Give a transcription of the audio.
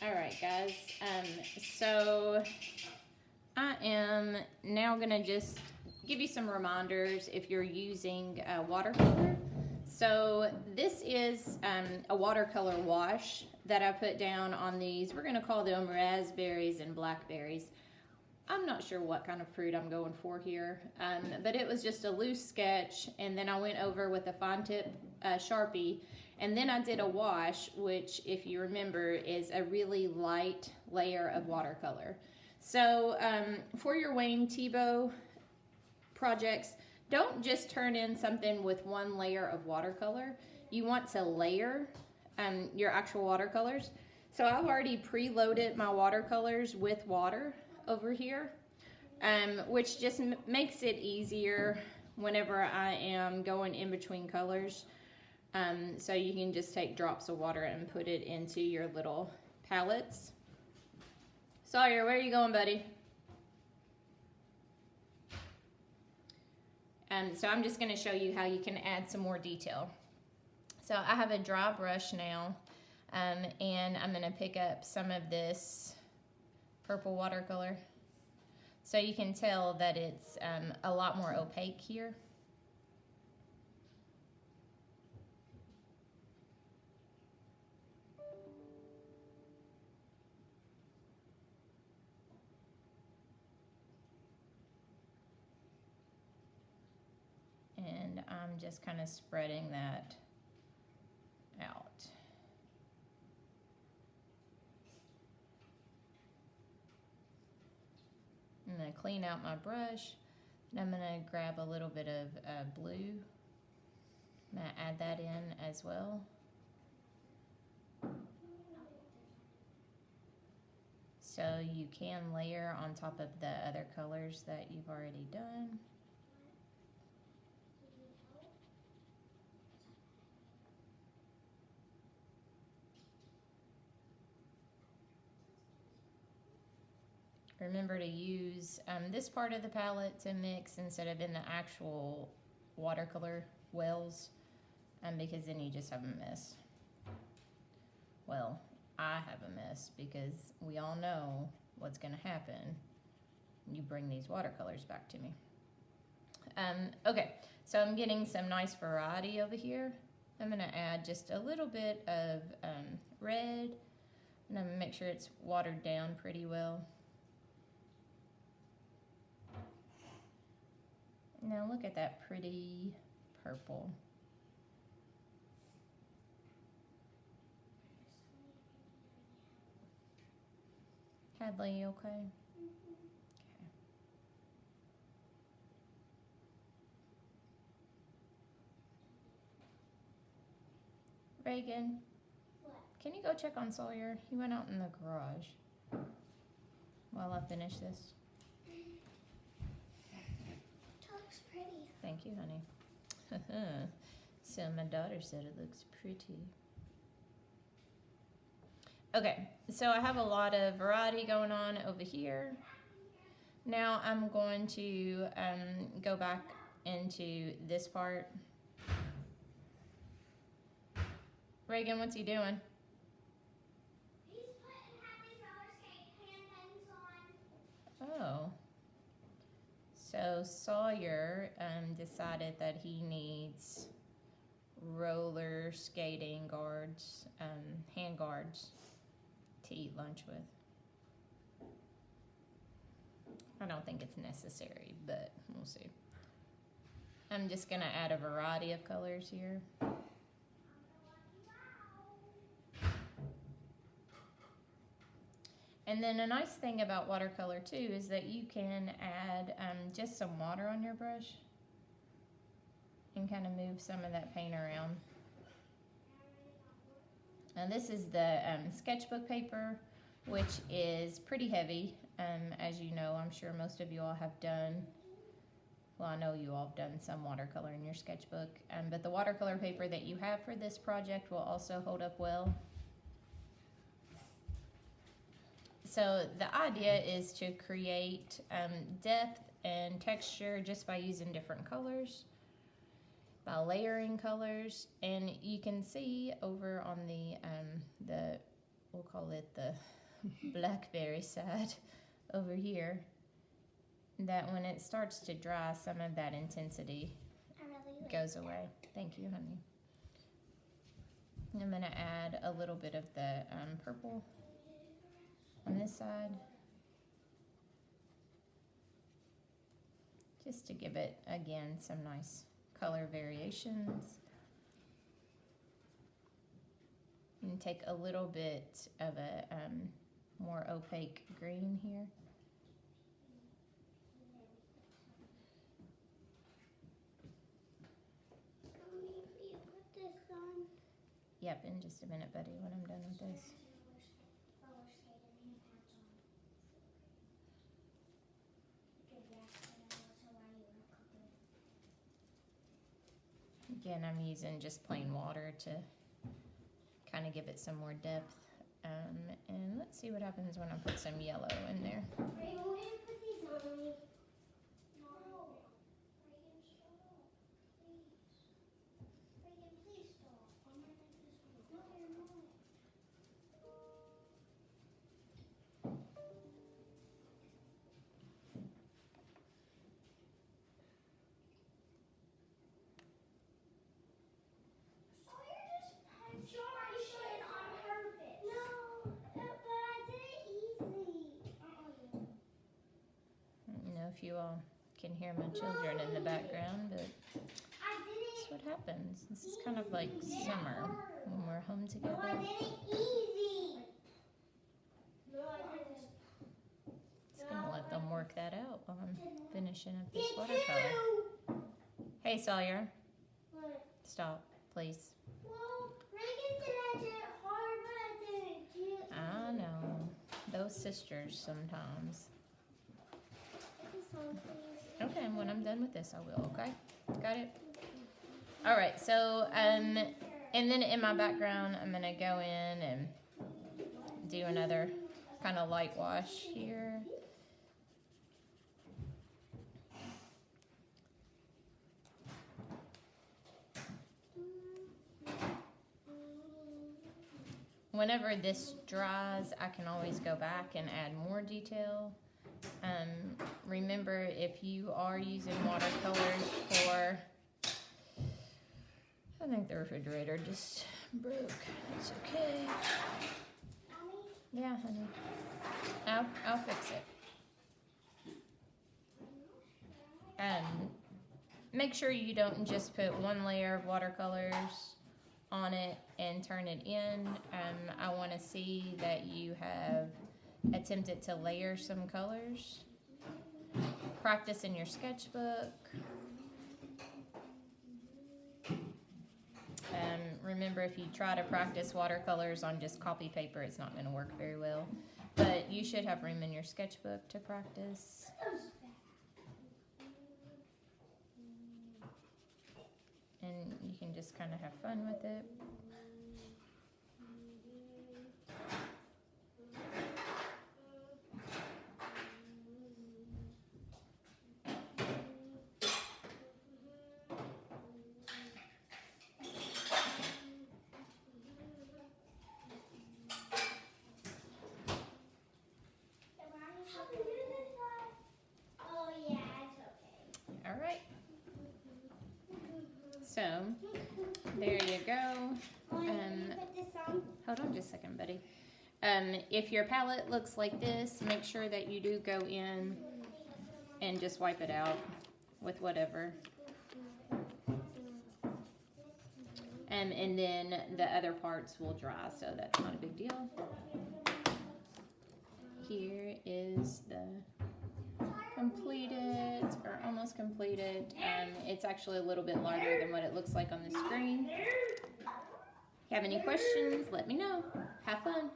All right, guys. So I am now gonna just give you some reminders if you're using watercolor. So this is a watercolor wash that I put down on these. We're gonna call them raspberries and blackberries. I'm not sure what kind of fruit I'm going for here, but it was just a loose sketch, and then I went over with a fine tip Sharpie, and then I did a wash, which, if you remember, is a really light layer of watercolor. So for your Wayne Thiebaud projects, don't just turn in something with one layer of watercolor. You want to layer your actual watercolors. So I've already preloaded my watercolors with water over here, which just makes it easier whenever I am going in between colors. So you can just take drops of water and put it into your little palettes. Sawyer, where are you going, buddy? So I'm just going to show you how you can add some more detail. So I have a dry brush now, and I'm going to pick up some of this purple watercolor. So you can tell that it's a lot more opaque here. And I'm just kind of spreading that out. I'm going to clean out my brush, and I'm going to grab a little bit of blue. I'm going to add that in as well. So you can layer on top of the other colors that you've already done. Remember to use this part of the palette to mix instead of in the actual watercolor wells, because then you just have a mess. Well, I have a mess because we all know what's going to happen when you bring these watercolors back to me. Okay, so I'm getting some nice variety over here. I'm going to add just a little bit of red, and I'm going to make sure it's watered down pretty well. Now look at that pretty purple. Hadley, you okay? Okay. Reagan, what? Can you go check on Sawyer? He went out in the garage while I finish this. Thank you, honey. So my daughter said it looks pretty. Okay, so I have a lot of variety going on over here. Now I'm going to go back into this part. Reagan, what's he doing? He's putting Happy roller skate handguns on. Oh. So Sawyer decided that he needs roller skating guards, hand guards to eat lunch with. I don't think it's necessary, but we'll see. I'm just going to add a variety of colors here. And then a nice thing about watercolor too is that you can add just some water on your brush and kind of move some of that paint around. And this is the sketchbook paper, which is pretty heavy. As you know, I'm sure most of you all have done, well, I know you all have done some watercolor in your sketchbook, but the watercolor paper that you have for this project will also hold up well. So the idea is to create depth and texture just by using different colors, by layering colors, and you can see over on the we'll call it the blackberry side over here, that when it starts to dry, some of that intensity goes away. Thank you, honey. I'm gonna add a little bit of the purple on this side, just to give it, again, some nice color variations. And take a little bit of a more opaque green here. Yep, in just a minute, buddy, when I'm done with this. Again, I'm using just plain water to kind of give it some more depth. And let's see what happens when I put some yellow in there. If you all can hear my children in the background, but that's what happens. This is kind of like summer when we're home together. Just gonna let them work that out while I'm finishing up this watercolor. Hey Sawyer, stop, please. I know, those sisters sometimes. Okay, and when I'm done with this, I will, okay? Got it? All right, so, and then in my background, I'm gonna go in and do another kind of light wash here. Whenever this dries, I can always go back and add more detail. Remember, if you are using watercolors for, I think the refrigerator just broke. It's okay. Yeah, honey. I'll fix it. Make sure you don't just put one layer of watercolors on it and turn it in. I want to see that you have attempted to layer some colors. Practice in your sketchbook. Remember, if you try to practice watercolors on just copy paper, it's not going to work very well. But you should have room in your sketchbook to practice. And you can just kind of have fun with it. So, there you go. Hold on just a second, buddy. If your palette looks like this, make sure that you do go in and just wipe it out with whatever. And then the other parts will dry, so that's not a big deal. Here is the completed, or almost completed. It's actually a little bit lighter than what it looks like on the screen. If you have any questions, let me know. Have fun.